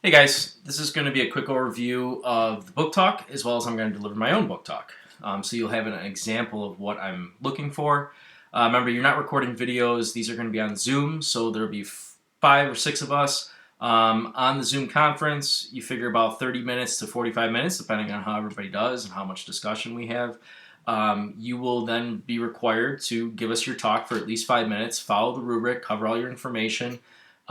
Hey guys, this is going to be a quick overview of the book talk as well as I'm going to deliver my own book talk. So you'll have an example of what I'm looking for. Remember, you're not recording videos. These are going to be on Zoom, so there'll be 5 or 6 of us on the Zoom conference. You figure about 30 minutes to 45 minutes, depending on how everybody does and how much discussion we have. You will then be required to give us your talk for at least 5 minutes, follow the rubric, cover all your information,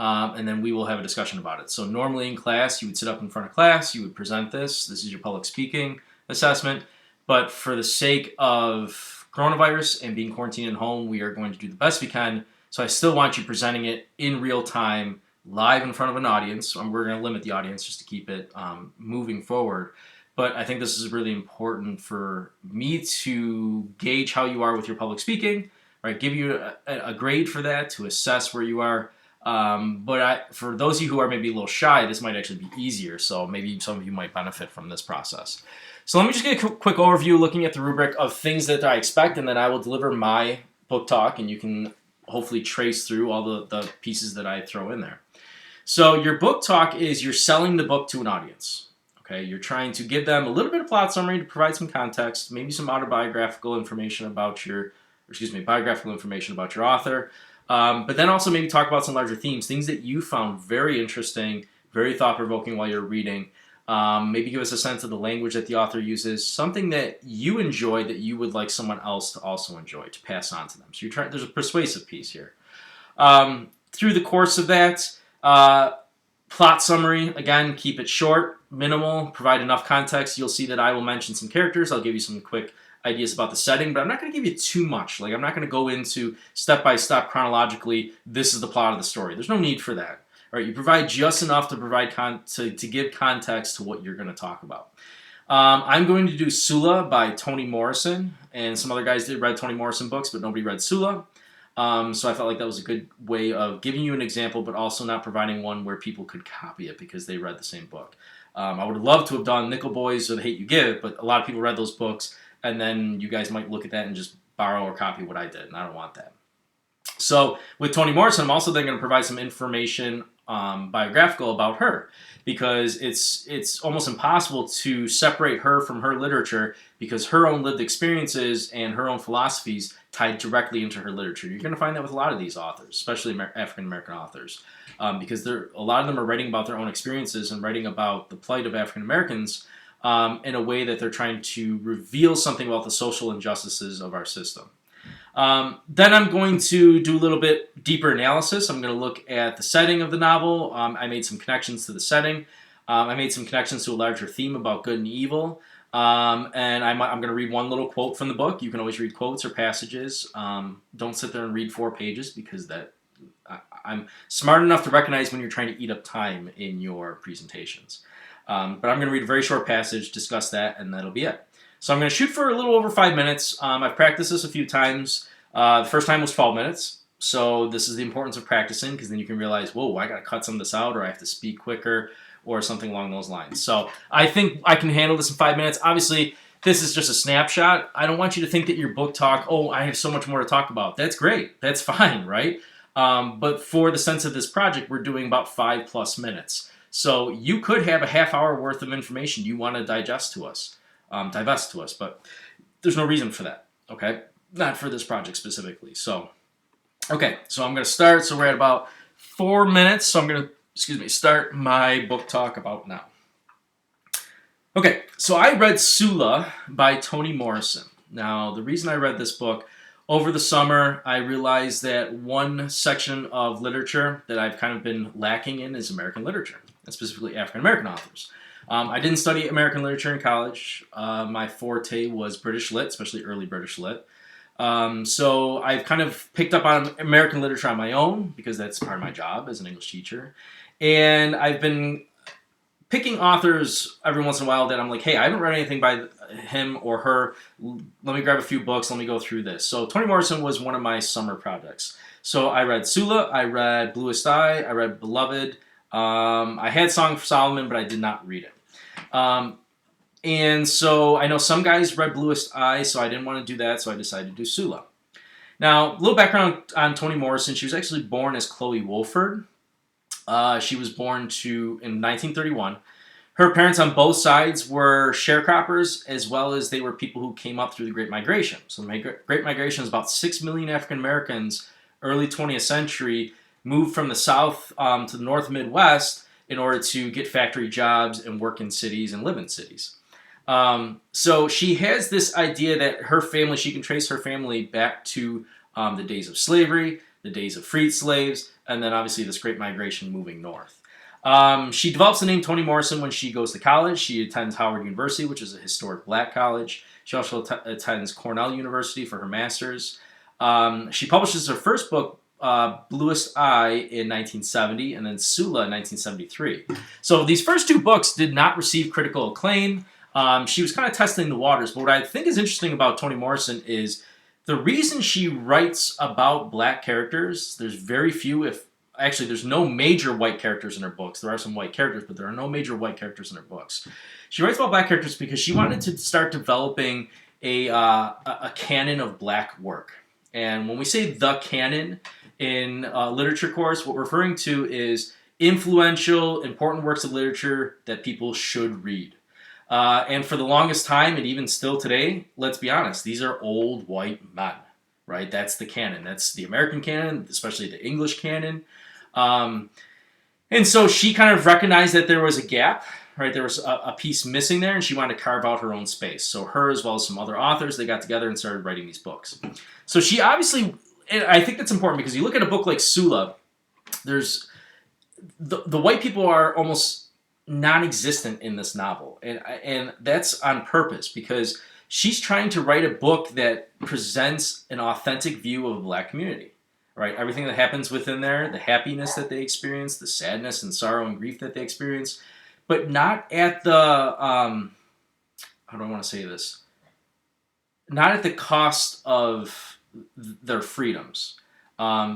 and then we will have a discussion about it. So normally in class, you would sit up in front of class, you would present this. This is your public speaking assessment. But for the sake of coronavirus and being quarantined at home, we are going to do the best we can. So I still want you presenting it in real time, live in front of an audience. We're going to limit the audience just to keep it moving forward. But I think this is really important for me to gauge how you are with your public speaking, right? Give you a grade for that to assess where you are. For those of you who are maybe a little shy, this might actually be easier. So maybe some of you might benefit from this process. So let me just get a quick overview looking at the rubric of things that I expect, and then I will deliver my book talk, and you can hopefully trace through all the pieces that I throw in there. So your book talk is you're selling the book to an audience. Okay, you're trying to give them a little bit of plot summary to provide some context, maybe some biographical information about your author. But then also maybe talk about some larger themes, things that you found very interesting, very thought-provoking while you're reading. Maybe give us a sense of the language that the author uses, something that you enjoy that you would like someone else to also enjoy, to pass on to them. So there's a persuasive piece here. Through the course of that, plot summary, again, keep it short, minimal, provide enough context. You'll see that I will mention some characters. I'll give you some quick ideas about the setting, but I'm not going to give you too much. I'm not going to go into step-by-step chronologically, this is the plot of the story. There's no need for that. All right, you provide just enough to provide to give context to what you're going to talk about. I'm going to do Sula by Toni Morrison, and some other guys did read Toni Morrison books, but nobody read Sula. So I felt like that was a good way of giving you an example, but also not providing one where people could copy it because they read the same book. I would have loved to have done Nickel Boys or The Hate You Give, but a lot of people read those books, and then you guys might look at that and just borrow or copy what I did, and I don't want that. So with Toni Morrison, I'm also then going to provide some information biographical about her, because it's almost impossible to separate her from her literature, because her own lived experiences and her own philosophies tied directly into her literature. You're going to find that with a lot of these authors, especially African-American authors, because a lot of them are writing about their own experiences and writing about the plight of African-Americans in a way that they're trying to reveal something about the social injustices of our system. Then I'm going to do a little bit deeper analysis. I'm going to look at the setting of the novel. I made some connections to the setting. I made some connections to a larger theme about good and evil. And I'm going to read one little quote from the book. You can always read quotes or passages. Don't sit there and read 4 pages, because I'm smart enough to recognize when you're trying to eat up time in your presentations. But I'm going to read a very short passage, discuss that, and that'll be it. So I'm going to shoot for a little over 5 minutes. I've practiced this a few times. The first time was 12 minutes. So this is the importance of practicing, because then you can realize, whoa, I got to cut some of this out, or I have to speak quicker, or something along those lines. So I think I can handle this in 5 minutes. Obviously, this is just a snapshot. I don't want you to think that your book talk, oh, I have so much more to talk about. That's great. That's fine, right? But for the sense of this project, we're doing about 5+ minutes. So you could have a half hour worth of information you want to divest to us, but there's no reason for that, okay? Not for this project specifically. So, okay, so I'm going to start. So we're at about 4 minutes, so I'm going to, start my book talk about now. Okay, so I read Sula by Toni Morrison. Now, the reason I read this book, over the summer, I realized that one section of literature that I've kind of been lacking in is American literature, and specifically African-American authors. I didn't study American literature in college. My forte was British Lit, especially early British Lit. So I've kind of picked up on American literature on my own, because that's part of my job as an English teacher. And I've been picking authors every once in a while that I'm like, hey, I haven't read anything by him or her. Let me grab a few books. Let me go through this. So Toni Morrison was one of my summer projects. So I read Sula. I read Bluest Eye. I read Beloved. I had Song of Solomon, but I did not read it. And so I know some guys read Bluest Eye, so I didn't want to do that, so I decided to do Sula. Now, a little background on Toni Morrison. She was actually born as Chloe Wolford. She was born in 1931. Her parents on both sides were sharecroppers, as well as they were people who came up through the Great Migration. So the Great Migration is about 6 million African Americans, early 20th century, moved from the South to the North Midwest in order to get factory jobs and work in cities and live in cities. So she has this idea that her family, she can trace her family back to the days of slavery, the days of freed slaves, and then obviously this Great Migration moving north. She develops the name Toni Morrison when she goes to college. She attends Howard University, which is a historic black college. She also attends Cornell University for her master's. She publishes her first book, Bluest Eye, in 1970, and then Sula in 1973. So these first two books did not receive critical acclaim. She was kind of testing the waters. But what I think is interesting about Toni Morrison is the reason she writes about black characters. There's very few, actually, there's no major white characters in her books. There are some white characters, but there are no major white characters in her books. She writes about black characters because she wanted to start developing a canon of black work. And when we say the canon in literature course, what we're referring to is influential, important works of literature that people should read. And for the longest time, and even still today, let's be honest, these are old white men, right? That's the canon. That's the American canon, especially the English canon. And so she kind of recognized that there was a gap, right? There was a piece missing there, and she wanted to carve out her own space. So her, as well as some other authors, they got together and started writing these books. So she obviously, and I think that's important because you look at a book like Sula, there's the white people are almost non-existent in this novel, and that's on purpose because she's trying to write a book that presents an authentic view of a black community. Right, everything that happens within there, the happiness that they experience, the sadness and sorrow and grief that they experience, but not at the, how do I want to say this? Not at the cost of their freedoms.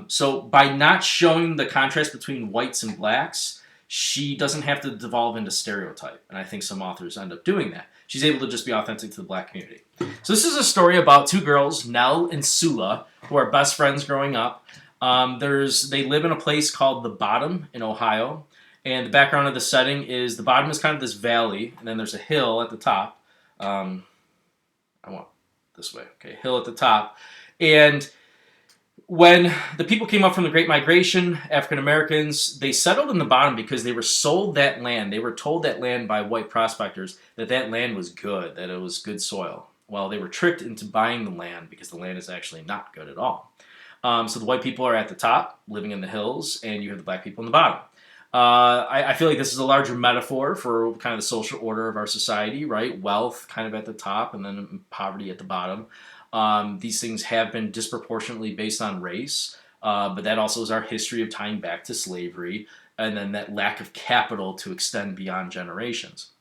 So by not showing the contrast between whites and blacks, she doesn't have to devolve into stereotype. And I think some authors end up doing that. She's able to just be authentic to the black community. So this is a story about two girls, Nell and Sula, who are best friends growing up. They live in a place called The Bottom in Ohio. And the background of the setting is the bottom is kind of this valley, and then there's a hill at the top. I want this way. Okay, hill at the top. And when the people came up from the Great Migration, African Americans, they settled in the bottom because they were sold that land. They were told that land by white prospectors that land was good, that it was good soil. Well, they were tricked into buying the land because the land is actually not good at all. So the white people are at the top, living in the hills, and you have the black people in the bottom. I feel like this is a larger metaphor for kind of the social order of our society, right? Wealth kind of at the top, and then poverty at the bottom. These things have been disproportionately based on race, but that also is our history of tying back to slavery, and then that lack of capital to extend beyond generations.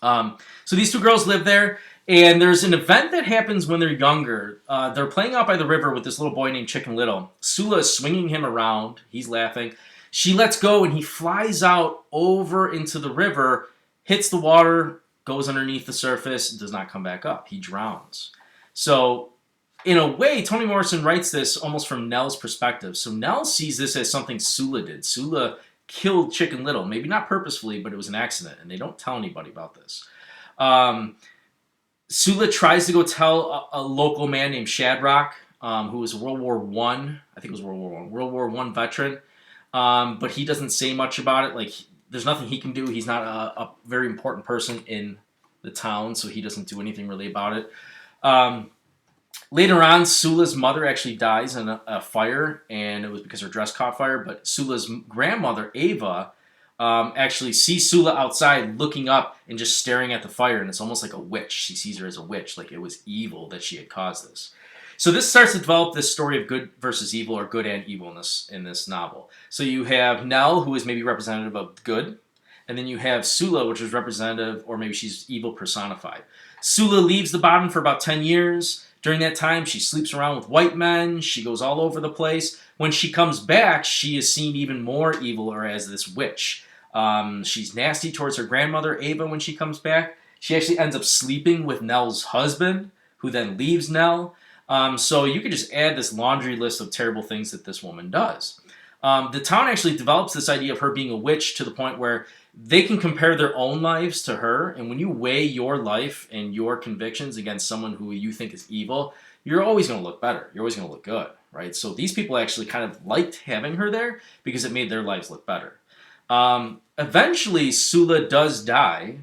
So these two girls live there, and there's an event that happens when they're younger. They're playing out by the river with this little boy named Chicken Little. Sula is swinging him around. He's laughing. She lets go, and he flies out over into the river, hits the water, goes underneath the surface, and does not come back up. He drowns. So in a way, Toni Morrison writes this almost from Nell's perspective. So Nell sees this as something Sula did. Sula killed Chicken Little, maybe not purposefully, but it was an accident, and they don't tell anybody about this. Sula tries to go tell a local man named Shadrach, who was a World War I veteran, but he doesn't say much about it. Like, there's nothing he can do. He's not a very important person in the town, so he doesn't do anything really about it. Later on, Sula's mother actually dies in a fire, and it was because her dress caught fire, but Sula's grandmother, Ava, actually sees Sula outside looking up and just staring at the fire, and it's almost like a witch. She sees her as a witch, like it was evil that she had caused this. So this starts to develop this story of good versus evil, or good and evil in this novel. So you have Nell, who is maybe representative of good, and then you have Sula, which is representative, or maybe she's evil personified. Sula leaves the bottom for about 10 years. During that time, she sleeps around with white men. She goes all over the place. When she comes back, she is seen even more evil, or as this witch. She's nasty towards her grandmother, Ava, when she comes back. She actually ends up sleeping with Nell's husband, who then leaves Nell. So you could just add this laundry list of terrible things that this woman does. The town actually develops this idea of her being a witch to the point where they can compare their own lives to her. And when you weigh your life and your convictions against someone who you think is evil, you're always going to look better. You're always going to look good, right? So these people actually kind of liked having her there because it made their lives look better. Eventually, Sula does die.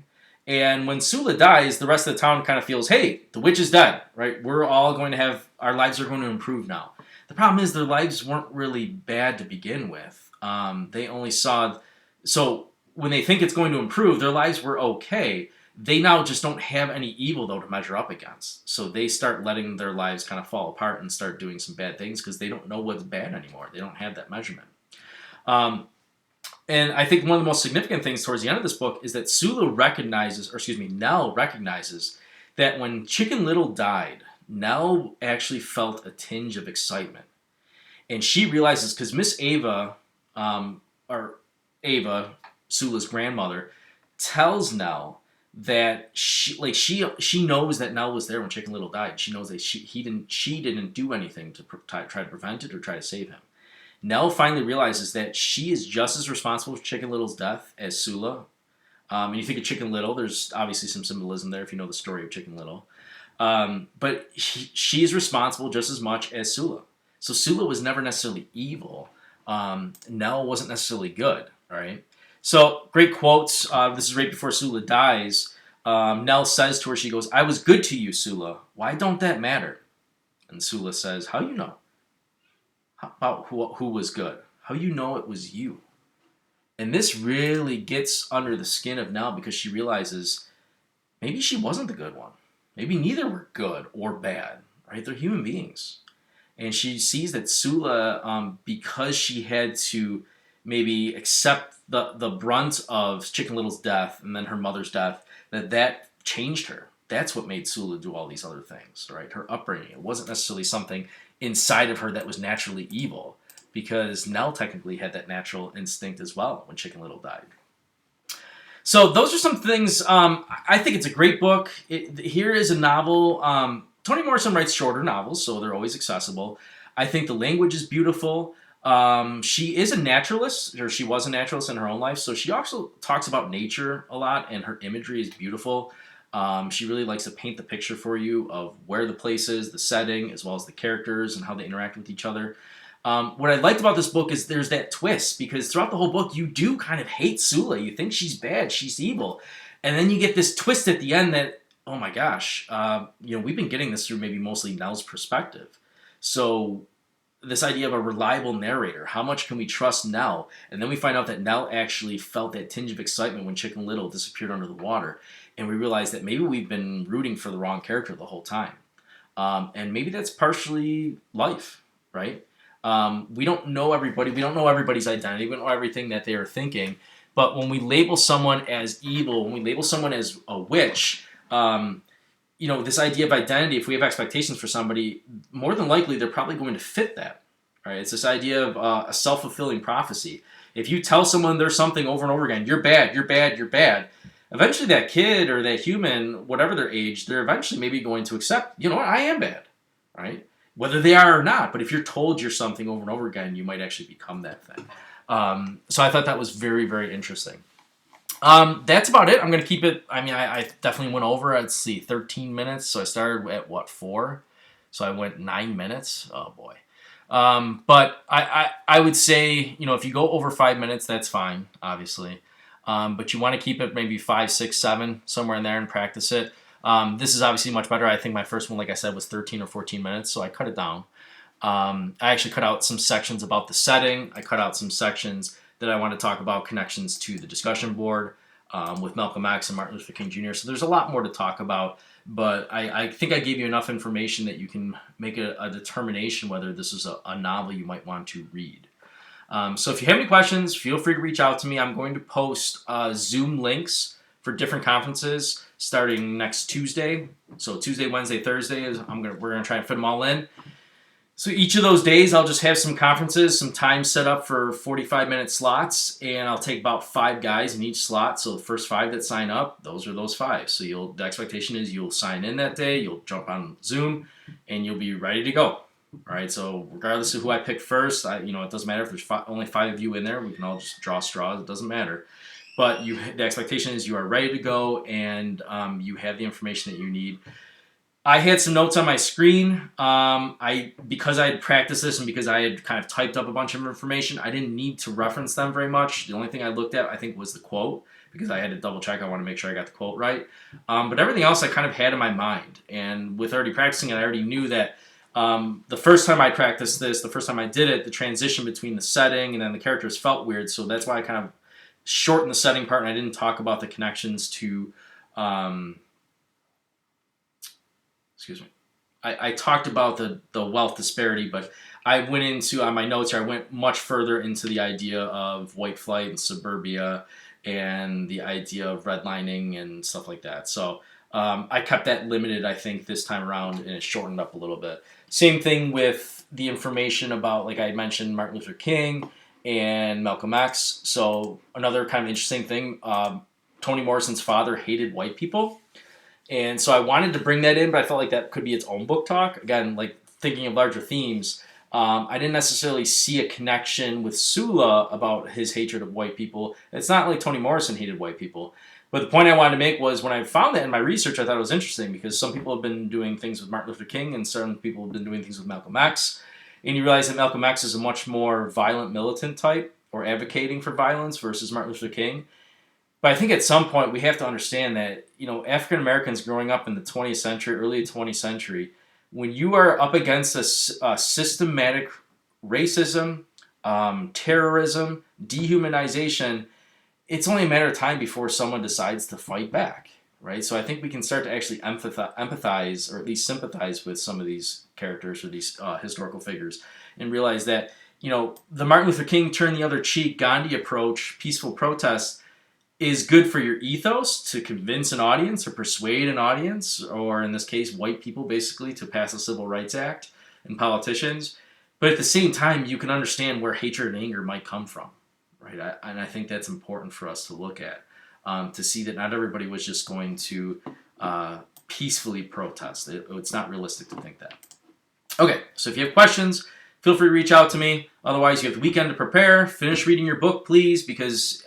And when Sula dies, the rest of the town kind of feels, hey, the witch is dead, right? We're all going to have, our lives are going to improve now. The problem is their lives weren't really bad to begin with. They only saw, so when they think it's going to improve, their lives were okay. They now just don't have any evil, though, to measure up against. So they start letting their lives kind of fall apart and start doing some bad things because they don't know what's bad anymore. They don't have that measurement. And I think one of the most significant things towards the end of this book is that Nell recognizes that when Chicken Little died, Nell actually felt a tinge of excitement. And she realizes, because Miss Ava, Ava, Sula's grandmother, tells Nell that she knows that Nell was there when Chicken Little died. She knows that she didn't do anything to try to prevent it or try to save him. Nell finally realizes that she is just as responsible for Chicken Little's death as Sula. And you think of Chicken Little, there's obviously some symbolism there if you know the story of Chicken Little. But she is responsible just as much as Sula. So Sula was never necessarily evil. Nell wasn't necessarily good, right? So, great quotes. This is right before Sula dies. Nell says to her, she goes, "I was good to you, Sula. Why don't that matter?" And Sula says, "How you know? How about who was good? How you know it was you?" And this really gets under the skin of Nell because she realizes maybe she wasn't the good one. Maybe neither were good or bad, right? They're human beings. And she sees that Sula, because she had to maybe accept the brunt of Chicken Little's death and then her mother's death, that changed her. That's what made Sula do all these other things, right? Her upbringing. It wasn't necessarily something inside of her that was naturally evil, because Nell technically had that natural instinct as well when Chicken Little died. So those are some things. I think it's a great book. Here is a novel. Toni Morrison writes shorter novels, so they're always accessible. I think the language is beautiful. She is a naturalist, or she was a naturalist in her own life, so she also talks about nature a lot, and her imagery is beautiful. She really likes to paint the picture for you of where the place is, the setting, as well as the characters and how they interact with each other. What I liked about this book is there's that twist, because throughout the whole book, you do kind of hate Sula. You think she's bad, she's evil. And then you get this twist at the end that, oh my gosh, we've been getting this through maybe mostly Nell's perspective. So this idea of a reliable narrator, how much can we trust Nell? And then we find out that Nell actually felt that tinge of excitement when Chicken Little disappeared under the water. And we realize that maybe we've been rooting for the wrong character the whole time. And maybe that's partially life, right? We don't know everybody. We don't know everybody's identity. We don't know everything that they are thinking. But when we label someone as evil, when we label someone as a witch, this idea of identity, if we have expectations for somebody, more than likely they're probably going to fit that. Right? It's this idea of a self-fulfilling prophecy. If you tell someone there's something over and over again, you're bad, you're bad, you're bad, eventually that kid or that human, whatever their age, they're eventually maybe going to accept, you know what, I am bad, right? Whether they are or not. But if you're told you're something over and over again, you might actually become that thing. So I thought that was very, very interesting. That's about it. I'm going to keep it. I definitely went over, 13 minutes. So I started at 4? So I went 9 minutes. Oh boy. But I would say, if you go over 5 minutes, that's fine, obviously. But you want to keep it maybe 5, 6, 7, somewhere in there, and practice it. This is obviously much better. I think my first one, like I said, was 13 or 14 minutes, so I cut it down. I actually cut out some sections about the setting. I cut out some sections that I want to talk about connections to the discussion board with Malcolm X and Martin Luther King Jr. So there's a lot more to talk about, but I think I gave you enough information that you can make a determination whether this is a novel you might want to read. So if you have any questions, feel free to reach out to me. I'm going to post Zoom links for different conferences starting next Tuesday. So Tuesday, Wednesday, Thursday we're gonna try and fit them all in. So each of those days, I'll just have some conferences, some time set up for 45-minute slots, and I'll take about 5 guys in each slot. So the first 5 that sign up, those are those 5. So the expectation is you'll sign in that day, you'll jump on Zoom, and you'll be ready to go. All right, so regardless of who I pick first, it doesn't matter if there's only 5 of you in there. We can all just draw straws. It doesn't matter. But the expectation is you are ready to go, and you have the information that you need. I had some notes on my screen. Because I had practiced this and because I had kind of typed up a bunch of information, I didn't need to reference them very much. The only thing I looked at, I think, was the quote because I had to double check. I want to make sure I got the quote right. But everything else I kind of had in my mind, and with already practicing it, I already knew that the first time I practiced this, the first time I did it, the transition between the setting and then the characters felt weird. So that's why I kind of shortened the setting part, and I didn't talk about the connections to. Excuse me. I talked about the wealth disparity, but I went into, on my notes here, I went much further into the idea of white flight and suburbia and the idea of redlining and stuff like that. So I kept that limited, I think, this time around, and it shortened up a little bit. Same thing with the information about, like I mentioned, Martin Luther King and Malcolm X. So another kind of interesting thing, Toni Morrison's father hated white people. And so I wanted to bring that in, but I felt like that could be its own book talk. Again, like thinking of larger themes, I didn't necessarily see a connection with Sula about his hatred of white people. It's not like Toni Morrison hated white people. But the point I wanted to make was when I found that in my research, I thought it was interesting because some people have been doing things with Martin Luther King and certain people have been doing things with Malcolm X. And you realize that Malcolm X is a much more violent militant type or advocating for violence versus Martin Luther King. But I think at some point we have to understand that, African Americans growing up in the 20th century, early 20th century, when you are up against a systematic racism, terrorism, dehumanization, it's only a matter of time before someone decides to fight back, right? So I think we can start to actually empathize or at least sympathize with some of these characters or these historical figures and realize that, the Martin Luther King turn the other cheek, Gandhi approach, peaceful protest, is good for your ethos to convince an audience or persuade an audience, or in this case, white people basically, to pass a Civil Rights Act and politicians. But at the same time, you can understand where hatred and anger might come from, right? And I think that's important for us to look at, to see that not everybody was just going to peacefully protest. It's not realistic to think that. Okay, so if you have questions, feel free to reach out to me. Otherwise, you have the weekend to prepare. Finish reading your book, please, because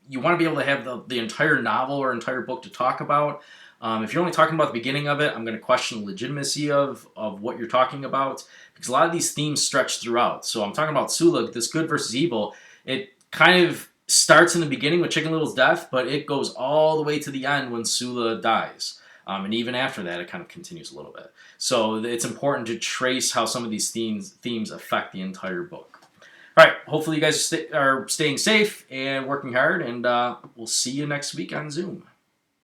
you want to be able to have the entire novel or entire book to talk about. If you're only talking about the beginning of it, I'm going to question the legitimacy of what you're talking about, because a lot of these themes stretch throughout. So I'm talking about Sula, this good versus evil. It kind of starts in the beginning with Chicken Little's death, but it goes all the way to the end when Sula dies. And even after that, it kind of continues a little bit. So it's important to trace how some of these themes affect the entire book. All right, hopefully you guys are staying safe and working hard, and we'll see you next week on Zoom.